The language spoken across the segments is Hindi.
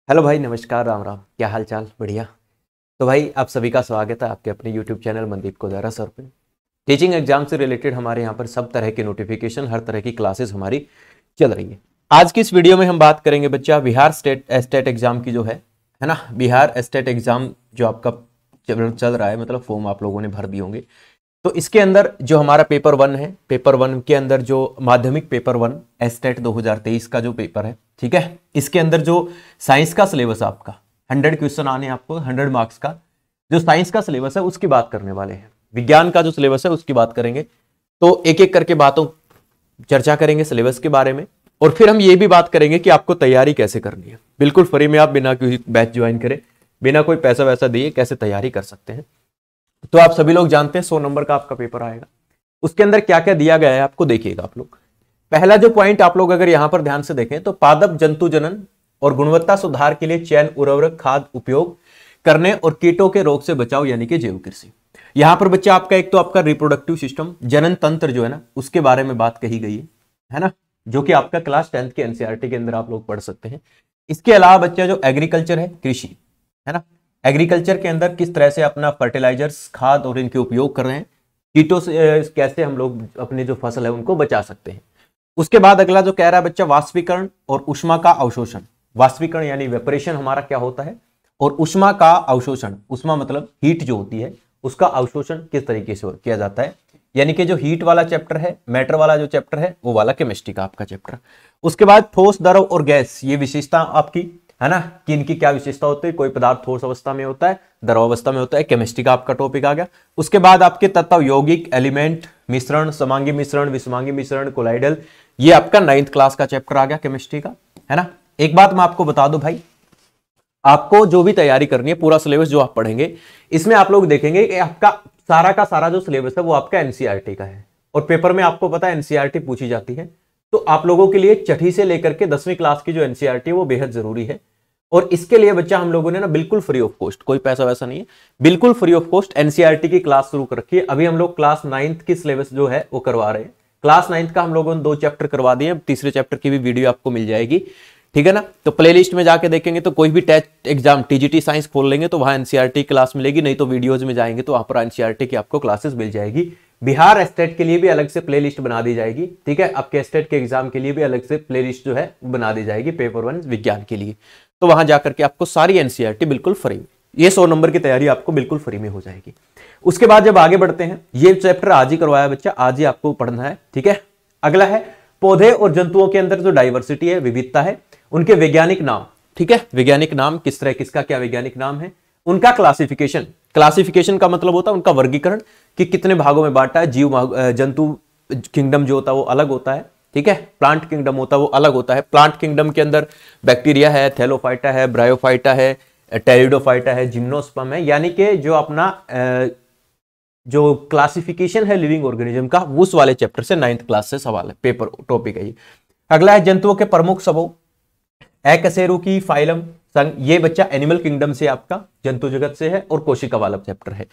हेलो भाई, नमस्कार, राम राम। क्या हाल चाल? बढ़िया। तो भाई आप सभी का स्वागत है आपके अपने YouTube channel Mandeep Kodara sir पे। टीचिंग एग्जाम से रिलेटेड हमारे यहाँ पर सब तरह के नोटिफिकेशन, हर तरह की क्लासेस हमारी चल रही है। आज की इस वीडियो में हम बात करेंगे बच्चा बिहार स्टेट एस्टेट एग्जाम की जो है ना, बिहार एस्टेट एग्जाम जो आपका चल रहा है, मतलब फॉर्म आप लोगों ने भर दिए होंगे। तो इसके अंदर जो हमारा पेपर वन है, पेपर वन के अंदर जो माध्यमिक पेपर वन एस्टेट 2023 का जो पेपर है, ठीक है, इसके अंदर जो साइंस का सिलेबस आपका 100 क्वेश्चन आने आपको 100 मार्क्स का जो साइंस का सिलेबस है उसकी बात करने वाले हैं। विज्ञान का जो सिलेबस है उसकी बात करेंगे। तो एक एक करके बातों चर्चा करेंगे सिलेबस के बारे में, और फिर हम ये भी बात करेंगे कि आपको तैयारी कैसे करनी है। बिल्कुल फ्री में, आप बिना कोई बैच ज्वाइन करें, बिना कोई पैसा वैसा दिए कैसे तैयारी कर सकते हैं। तो आप सभी लोग जानते हैं 100 नंबर का आपका पेपर आएगा। उसके अंदर क्या क्या दिया गया है आपको देखिएगा आप लोग। पहला जो पॉइंट आप लोग अगर यहां पर ध्यान से देखें तो पादप जंतु जनन और गुणवत्ता सुधार के लिए चयन उर्वरक खाद उपयोग करने और कीटों के रोग से बचाव यानी कि जैव कृषि। यहां पर बच्चा आपका एक तो आपका रिप्रोडक्टिव सिस्टम, जनन तंत्र जो है ना, उसके बारे में बात कही गई है ना, जो कि आपका क्लास 10th के एनसीईआरटी के अंदर आप लोग पढ़ सकते हैं। इसके अलावा बच्चा जो एग्रीकल्चर है, कृषि है ना, एग्रीकल्चर के अंदर किस तरह से अपना फर्टिलाइजर्स, खाद और इनके उपयोग कर रहे हैं, कीटों से कैसे हम लोग अपने जो फसल है उनको बचा सकते हैं। उसके बाद अगला जो कह रहा है बच्चा वाष्पीकरण और ऊष्मा का अवशोषण। वाष्पीकरण यानी वेपरेशन हमारा क्या होता है, और ऊष्मा का अवशोषण, ऊष्मा मतलब हीट जो होती है, उसका अवशोषण किस तरीके से किया जाता है, यानी कि जो हीट वाला चैप्टर है, मैटर वाला जो चैप्टर है, वो वाला केमिस्ट्री का आपका चैप्टर। उसके बाद ठोस, द्रव और गैस, ये विशेषता आपकी है ना, कि इनकी क्या विशेषता होती है। कोई पदार्थ ठोस अवस्था में होता है, द्रव अवस्था में होता है, केमिस्ट्री का आपका टॉपिक आ गया। उसके बाद आपके तत्व, यौगिक, एलिमेंट, मिश्रण, समांगी मिश्रण, विषमांगी मिश्रण, कोलाइडल, ये आपका 9th क्लास का चैप्टर आ गया केमिस्ट्री का, है ना। एक बात मैं आपको बता दूं भाई, आपको जो भी तैयारी करनी है, पूरा सिलेबस जो आप पढ़ेंगे, इसमें आप लोग देखेंगे कि आपका सारा का सारा जो सिलेबस है वो आपका एनसीईआरटी का है, और पेपर में आपको पता है एनसीईआरटी पूछी जाती है। तो आप लोगों के लिए छठी से लेकर के 10वीं क्लास की जो एनसीईआरटी है वो बेहद जरूरी है। और इसके लिए बच्चा हम लोगों ने ना बिल्कुल फ्री ऑफ कॉस्ट, कोई पैसा वैसा नहीं है, बिल्कुल फ्री ऑफ कॉस्ट एनसीईआरटी की क्लास शुरू कर रखी है। अभी हम लोग क्लास 9th की सिलेबस जो है वो करवा रहे हैं। क्लास 9th का हम लोगों ने 2 चैप्टर करवा दिए, तीसरे चैप्टर की भी वीडियो आपको मिल जाएगी, ठीक है ना। तो प्लेलिस्ट में जाके देखेंगे तो कोई भी टेस्ट एग्जाम टीजीटी साइंस खोल लेंगे तो वहां एनसीईआरटी क्लास मिलेगी, नहीं तो वीडियोज में जाएंगे तो वहां पर एनसीईआरटी की आपको क्लासेस मिल जाएगी। बिहार एस्टेट के लिए भी अलग से प्लेलिस्ट बना दी जाएगी, ठीक है। आपके एस्टेट के एग्जाम के लिए भी अलग से प्लेलिस्ट जो है बना दी जाएगी, पेपर 1 विज्ञान के लिए। तो वहां जाकर के आपको सारी एनसीईआरटी बिल्कुल फ्री, ये 100 नंबर की तैयारी आपको बिल्कुल फ्री में हो जाएगी। उसके बाद जब आगे बढ़ते हैं, ये चैप्टर आज ही करवाया बच्चा, आज ही आपको पढ़ना है, ठीक है। अगला है पौधे और जंतुओं के अंदर जो डाइवर्सिटी है, विविधता है, उनके वैज्ञानिक नाम, ठीक है। वैज्ञानिक नाम किस तरह, किसका क्या वैज्ञानिक नाम है, उनका क्लासिफिकेशन। क्लासिफिकेशन का मतलब होता है उनका वर्गीकरण, कि कितने भागों में बांटा है। जीव जंतु किंगडम जो होता है वो अलग होता है, ठीक है। प्लांट किंगडम होता है वो अलग होता है। प्लांट किंगडम के अंदर बैक्टीरिया है, थैलोफाइटा है, ब्रायोफाइटा है, टेरिडोफाइटा है, जिम्नोस्पर्म है, यानी कि जो अपना जो क्लासिफिकेशन है लिविंग ऑर्गेनिज्म का, उस वाले चैप्टर से 9th क्लास से सवाल है, पेपर टॉपिक है ये। अगला है जंतुओं के प्रमुख समूह, एकशेरुकी, फाइलम, संघ, ये बच्चा एनिमल किंगडम से आपका जंतु जगत से है, और कोशिका वाला चैप्टर है,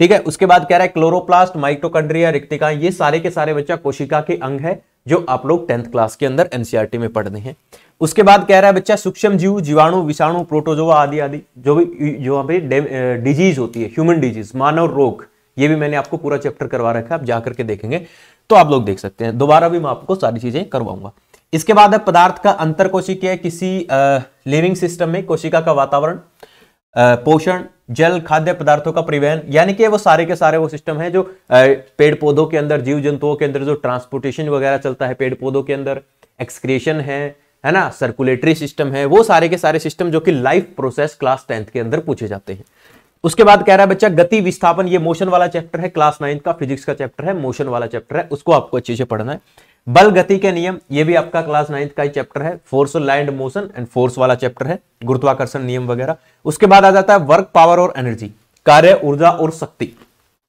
ठीक है। उसके बाद कह रहा है क्लोरोप्लास्ट, माइटोकॉन्ड्रिया, रिक्तिकाएं, ये सारे के सारे बच्चा कोशिका के अंग है जो आप लोग 10th क्लास के अंदर एनसीईआरटी में पढ़ने हैं। उसके बाद कह रहा है बच्चा सूक्ष्म जीव, जीवाणु, विषाणु, प्रोटोजोआ आदि आदि, जो भी जो डिजीज होती है, ह्यूमन डिजीज, मानव रोग, ये भी मैंने आपको पूरा चैप्टर करवा रखा है, आप जाकर के देखेंगे तो आप लोग देख सकते हैं। दोबारा भी मैं आपको सारी चीजें करवाऊंगा। इसके बाद है पदार्थ का अंतर कोशिकीय किसी लिविंग सिस्टम में, कोशिका का वातावरण, पोषण, जल, खाद्य पदार्थों का परिवहन, यानी कि वो सारे के सारे वो सिस्टम है जो पेड़ पौधों के अंदर, जीव जंतुओं के अंदर जो ट्रांसपोर्टेशन वगैरह चलता है पेड़ पौधों के अंदर, एक्सक्रीशन है ना, सर्कुलेटरी सिस्टम है, वो सारे के सारे सिस्टम जो कि लाइफ प्रोसेस क्लास 10th के अंदर पूछे जाते हैं। उसके बाद कह रहा है बच्चा गति, विस्थापन, ये मोशन वाला चैप्टर है, क्लास 9th का फिजिक्स का चैप्टर है, मोशन वाला चैप्टर है, उसको आपको अच्छे से पढ़ना है। बल, गति के नियम, ये भी आपका क्लास 9th का ही चैप्टर है, force, land motion and force वाला चैप्टर है, गुरुत्वाकर्षण नियम वगैरह। उसके बाद आ जाता है वर्क, पावर और एनर्जी, कार्य, ऊर्जा और शक्ति।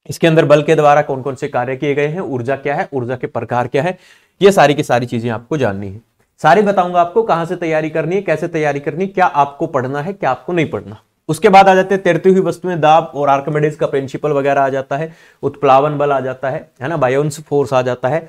इसके अंदर बल के द्वारा कौन कौन से कार्य किए गए हैं, ऊर्जा क्या है, ऊर्जा के प्रकार क्या है, ये सारी की सारी चीजें आपको जाननी है। सारी बताऊंगा आपको कहां से तैयारी करनी है, कैसे तैयारी करनी है, क्या आपको पढ़ना है, क्या आपको नहीं पढ़ना। उसके बाद आ जाते हैं तैरती हुई वस्तुएं, दाब और आर्किमिडीज का प्रिंसिपल वगैरह आ जाता है, उत्प्लावन बल आ जाता है ना, बायोन्स फोर्स आ जाता है,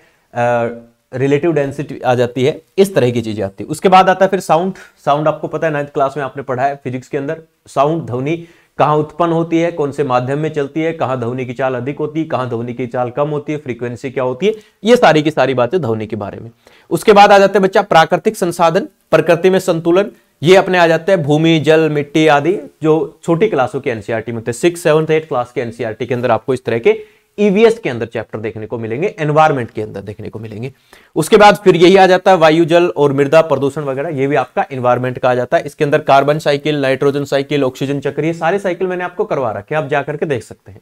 रिलेटिव डेंसिटी आ जाती है, इस तरह की चीजें आती है। उसके बाद आता है फिर साउंड। साउंड आपको पता है 9th क्लास में आपने पढ़ा है फिजिक्स के अंदर। साउंड ध्वनि कहाँ उत्पन्न होती है, कौन से माध्यम में चलती है, कहाँ ध्वनि की चाल अधिक होती है, कहाँ ध्वनि की चाल कम होती है, फ्रीक्वेंसी क्या होती है, ये सारी की सारी बातें ध्वनि के बारे में। उसके बाद आ जाते हैं बच्चा प्राकृतिक संसाधन, प्रकृति में संतुलन, ये अपने आ जाते हैं भूमि, जल, मिट्टी आदि, जो छोटी क्लासों के एनसीईआरटी में होते हैं। 6, 7, 8 क्लास के एनसीईआरटी के अंदर आपको इस तरह के ईवीएस के अंदर चैप्टर देखने को मिलेंगे, एनवायरमेंट के अंदर देखने को मिलेंगे। उसके बाद फिर यही आ जाता है वायु, जल और मृदा प्रदूषण वगैरह, ये भी आपका एनवायरमेंट का आ जाता है। इसके अंदर carbon cycle, nitrogen cycle, oxygen चक्र, ये सारे साइकिल मैंने आपको करवा रखे हैं, आप जाकर के देख सकते हैं,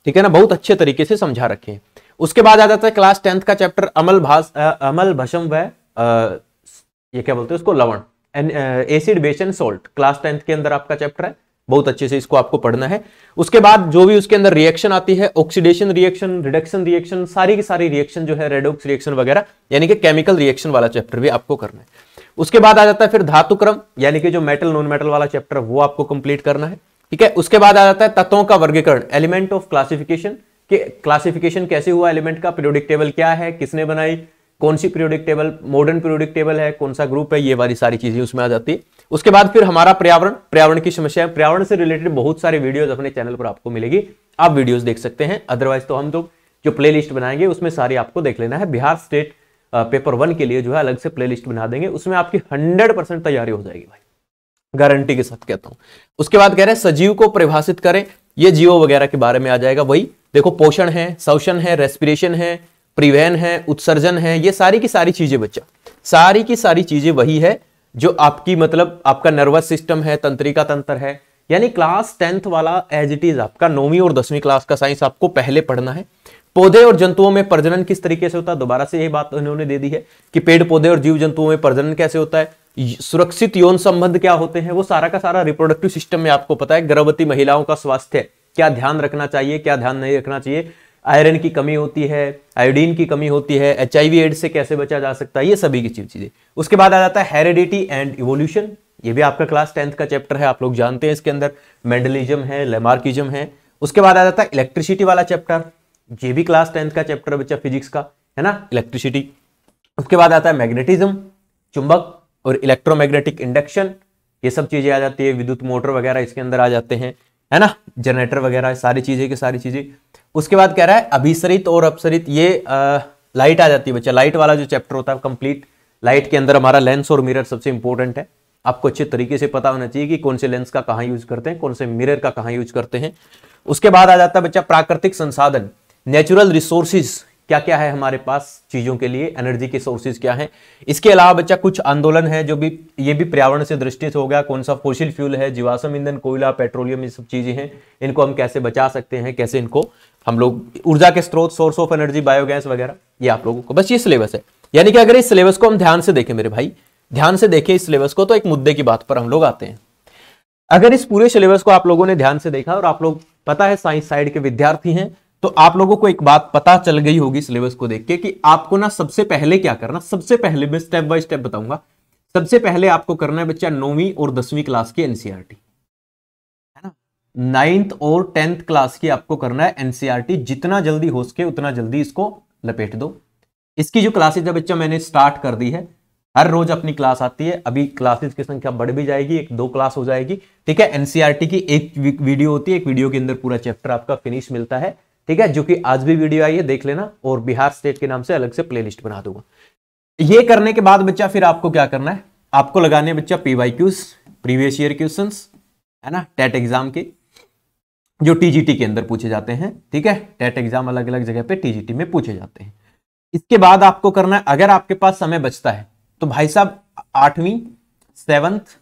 ठीक है ना, बहुत अच्छे तरीके से समझा रखे हैं। उसके बाद आ जाता है क्लास 10th का चैप्टर अमल भस्म व ये क्या बोलते हैं उसको, लवण, acid, base and salt, class 10th के अंदर आपका चैप्टर है, बहुत अच्छे से इसको आपको पढ़ना है। उसके बाद जो भी उसके अंदर रिएक्शन आती है, ऑक्सीडेशन रिएक्शन, रिडक्शन रिएक्शन, सारी की सारी रिएक्शन जो है, रेडॉक्स रिएक्शन वगैरह, यानी कि केमिकल रिएक्शन वाला चैप्टर भी आपको करना है। उसके बाद आ जाता है फिर धातु क्रम, यानी कि जो मेटल नॉन मेटल वाला चैप्टर वो आपको कंप्लीट करना है, ठीक है। उसके बाद आ जाता है तत्वों का वर्गीकरण, एलिमेंट ऑफ क्लासिफिकेशन, के क्लासिफिकेशन कैसे हुआ एलिमेंट का, पीरियोडिक टेबल क्या है, किसने बनाई, कौन सी periodic table, modern periodic table है, कौन सा ग्रुप है, ये वाली सारी चीजें उसमें आ जाती है। उसके बाद फिर हमारा पर्यावरण, पर्यावरण की समस्या, पर्यावरण से रिलेटेड बहुत सारे वीडियोस अपने चैनल पर आपको मिलेगी, आप वीडियोस देख सकते हैं। अदरवाइज तो हम लोग जो प्लेलिस्ट बनाएंगे उसमें सारी आपको देख लेना है। बिहार स्टेट पेपर 1 के लिए जो है अलग से प्लेलिस्ट बना देंगे, उसमें आपकी 100% तैयारी हो जाएगी भाई, गारंटी के साथ कहता हूं। उसके बाद कह रहे हैं सजीव को परिभाषित करें, ये जीवो वगैरह के बारे में आ जाएगा। वही देखो, पोषण है, श्वसन है, रेस्पिरेशन है, परिवहन है, उत्सर्जन है, ये सारी की सारी चीजें बच्चा, सारी की सारी चीजें वही है जो आपकी मतलब आपका नर्वस सिस्टम है, तंत्रिका तंत्र है, यानी क्लास 10th वाला एज इट इज आपका 9वीं और 10वीं क्लास का साइंस आपको पहले पढ़ना है। पौधे और जंतुओं में प्रजनन किस तरीके से होता है, दोबारा से यही बात उन्होंने दे दी है कि पेड़ पौधे और जीव जंतुओं में प्रजनन कैसे होता है, सुरक्षित यौन संबंध क्या होते हैं, वो सारा का सारा रिप्रोडक्टिव सिस्टम में आपको पता है। गर्भवती महिलाओं का स्वास्थ्य क्या ध्यान रखना चाहिए, क्या ध्यान नहीं रखना चाहिए, आयरन की कमी होती है, आयोडीन की कमी होती है, HIV एड्स से कैसे बचा जा सकता है, ये सभी की चीजें। उसके बाद आ जाता है हेरिडिटी एंड इवोल्यूशन, ये भी आपका क्लास 10th का चैप्टर है, आप लोग जानते हैं। इसके अंदर मेंडलिज्म है, लेमार्किज्म है। उसके बाद आ जाता है इलेक्ट्रिसिटी वाला चैप्टर, ये भी क्लास 10th का चैप्टर बच्चा फिजिक्स का है ना, इलेक्ट्रिसिटी। उसके बाद आता है मैग्नेटिज्म, चुंबक और इलेक्ट्रोमैग्नेटिक इंडक्शन, ये सब चीजें आ जाती है। विद्युत मोटर वगैरह इसके अंदर आ जाते हैं, है ना, जनरेटर वगैरह, सारी चीजें की सारी चीजें। उसके बाद कह रहा है अभिसरित और अपसरित, ये लाइट आ जाती है बच्चा, लाइट वाला जो चैप्टर होता है कंप्लीट। लाइट के अंदर हमारा लेंस और मिरर सबसे इंपॉर्टेंट है, आपको अच्छे तरीके से पता होना चाहिए कि कौन से लेंस का कहां यूज करते हैं, कौन से मिरर का कहां यूज करते हैं। उसके बाद आ जाता है बच्चा प्राकृतिक संसाधन, नेचुरल रिसोर्सेज, क्या क्या है हमारे पास चीजों के लिए, एनर्जी के सोर्सेज क्या हैं। इसके अलावा बच्चा कुछ आंदोलन है जो भी, ये भी पर्यावरण से दृष्टि से हो गया, कौन सा फॉसिल फ्यूल है, जीवाश्म ईंधन, कोयला, पेट्रोलियम, ये सब चीजें हैं, इनको हम कैसे बचा सकते हैं, कैसे इनको हम लोग ऊर्जा के स्रोत, सोर्स ऑफ एनर्जी, बायोगैस वगैरह, ये आप लोगों को बस ये सिलेबस है। यानी कि अगर इस सिलेबस को हम ध्यान से देखें मेरे भाई, ध्यान से देखें इस सिलेबस को, तो एक मुद्दे की बात पर हम लोग आते हैं। अगर इस पूरे सिलेबस को आप लोगों ने ध्यान से देखा और आप लोग पता है साइंस साइड के विद्यार्थी हैं, तो आप लोगों को एक बात पता चल गई होगी सिलेबस को देख के कि आपको ना सबसे पहले क्या करना, सबसे पहले मैं स्टेप बाय स्टेप बताऊंगा। सबसे पहले आपको करना है बच्चा 9वीं और 10वीं क्लास की एनसीईआरटी, है ना, 9th और 10th क्लास की आपको करना है एनसीईआरटी, जितना जल्दी हो सके उतना जल्दी इसको लपेट दो। इसकी जो क्लासेज है बच्चा मैंने स्टार्ट कर दी है, हर रोज अपनी क्लास आती है, अभी क्लासेस की संख्या बढ़ भी जाएगी, 1-2 क्लास हो जाएगी, ठीक है। एनसीईआरटी की एक वीडियो होती है, एक वीडियो के अंदर पूरा चैप्टर आपका फिनिश मिलता है, ठीक है, जो कि आज भी वीडियो आई है, देख लेना, और बिहार स्टेट के नाम से अलग से प्लेलिस्ट बना दूंगा। ये करने के बाद बच्चा फिर आपको क्या करना है, आपको लगाने बच्चा PYQs, प्रीवियस ईयर क्वेश्चंस, है ना, टेट एग्जाम के जो TGT के अंदर पूछे जाते हैं, ठीक है, टेट एग्जाम अलग अलग जगह पे TGT में पूछे जाते हैं। इसके बाद आपको करना है, अगर आपके पास समय बचता है तो भाई साहब 8वीं, 7th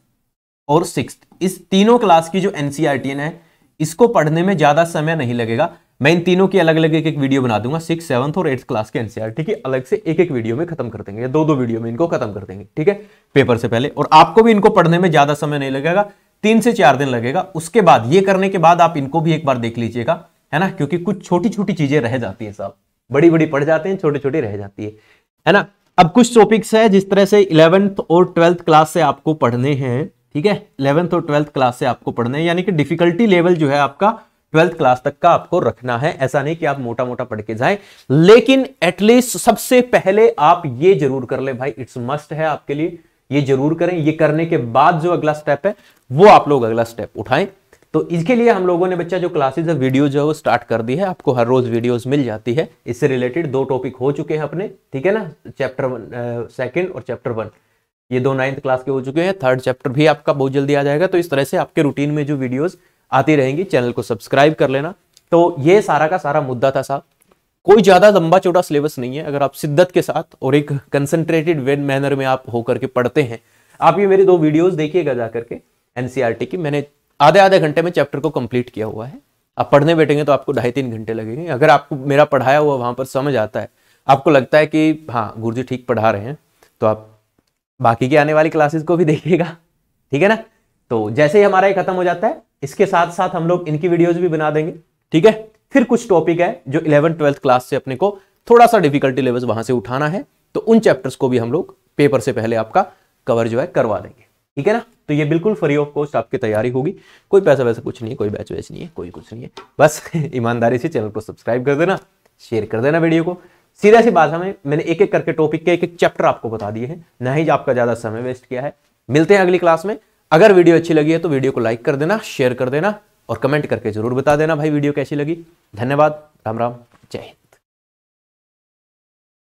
और 6th, इस तीनों क्लास की जो एनसीईआरटी है इसको पढ़ने में ज्यादा समय नहीं लगेगा। मैं इन तीनों की अलग अलग एक एक वीडियो बना दूंगा, 6th, 7th और 8th क्लास के एनसीईआरटी की अलग से एक एक वीडियो में खत्म कर देंगे, या 2-2 वीडियो में इनको खत्म कर देंगे, ठीक है, पेपर से पहले। और आपको भी इनको पढ़ने में ज्यादा समय नहीं लगेगा, 3 से 4 दिन लगेगा। उसके बाद ये करने के बाद आप इनको भी एक बार देख लीजिएगा, है ना, क्योंकि कुछ छोटी छोटी चीजें रह जाती है साहब, बड़ी बड़ी पढ़ जाते हैं, छोटी छोटी रह जाती है ना। अब कुछ टॉपिक्स है जिस तरह से 11th और 12th क्लास से आपको पढ़ने हैं, ठीक है, 11th और 12th क्लास से आपको पढ़ने हैं, यानी कि डिफिकल्टी लेवल जो है आपका 12th क्लास तक का आपको रखना है। ऐसा नहीं कि आप मोटा मोटा पढ़ के जाएं, लेकिन एटलीस्ट सबसे पहले आप ये जरूर कर ले भाई, इट्स मस्ट है आपके लिए, ये जरूर करें। ये करने के बाद जो अगला स्टेप है वो आप लोग अगला स्टेप उठाएं। तो इसके लिए हम लोगों ने बच्चा जो क्लासेस है, वीडियो जो है वो स्टार्ट कर दी है। आपको हर रोज वीडियोस मिल जाती है। इससे रिलेटेड 2 टॉपिक हो चुके हैं अपने, ठीक है ना, चैप्टर 2 और चैप्टर 1, ये 2 9th क्लास के हो चुके हैं। 3rd चैप्टर भी आपका बहुत जल्दी आ जाएगा। तो इस तरह से आपके रूटीन में जो वीडियोस आती रहेंगी, चैनल को सब्सक्राइब कर लेना। तो ये सारा का सारा मुद्दा था साहब, कोई ज्यादा लंबा चौड़ा सिलेबस नहीं है। अगर आप शिद्दत के साथ और एक कंसंट्रेटेड वे मैनर में आप होकर के पढ़ते हैं, आप ये मेरी 2 वीडियोस देखिएगा जाकर के एनसीईआरटी की। मैंने आधे घंटे में चैप्टर को कंप्लीट किया हुआ है। आप पढ़ने बैठेंगे तो आपको 2.5-3 घंटे लगेंगे। अगर आपको मेरा पढ़ाया हुआ वहां पर समझ आता है, आपको लगता है कि हाँ गुरुजी ठीक पढ़ा रहे हैं, तो आप बाकी की आने वाली क्लासेस को भी देखिएगा, ठीक है ना। तो जैसे ही हमारा ये खत्म हो जाता है, इसके साथ साथ हम लोग इनकी वीडियोस भी बना देंगे, ठीक है। फिर कुछ टॉपिक है जो 11th 12th क्लास से अपने को थोड़ा सा डिफिकल्टी लेवल वहां से उठाना है, तो उन चैप्टर्स को भी हम लोग पेपर से पहले आपका कवर जो है करवा देंगे, ठीक है ना। तो ये बिल्कुल फ्री ऑफ कॉस्ट आपकी तैयारी होगी, कोई पैसा वैसा कुछ नहीं है, कोई बैच वैच नहीं है, कोई कुछ नहीं है। बस ईमानदारी से चैनल को सब्सक्राइब कर देना, शेयर कर देना वीडियो को। सीधा सी बात है, मैंने एक एक करके टॉपिक के एक एक चैप्टर आपको बता दिए हैं, ना ही आपका ज्यादा समय वेस्ट किया है। मिलते हैं अगली क्लास में। अगर वीडियो अच्छी लगी है तो वीडियो को लाइक कर देना, शेयर कर देना और कमेंट करके जरूर बता देना भाई वीडियो कैसी लगी। धन्यवाद, राम राम, जय हिंद।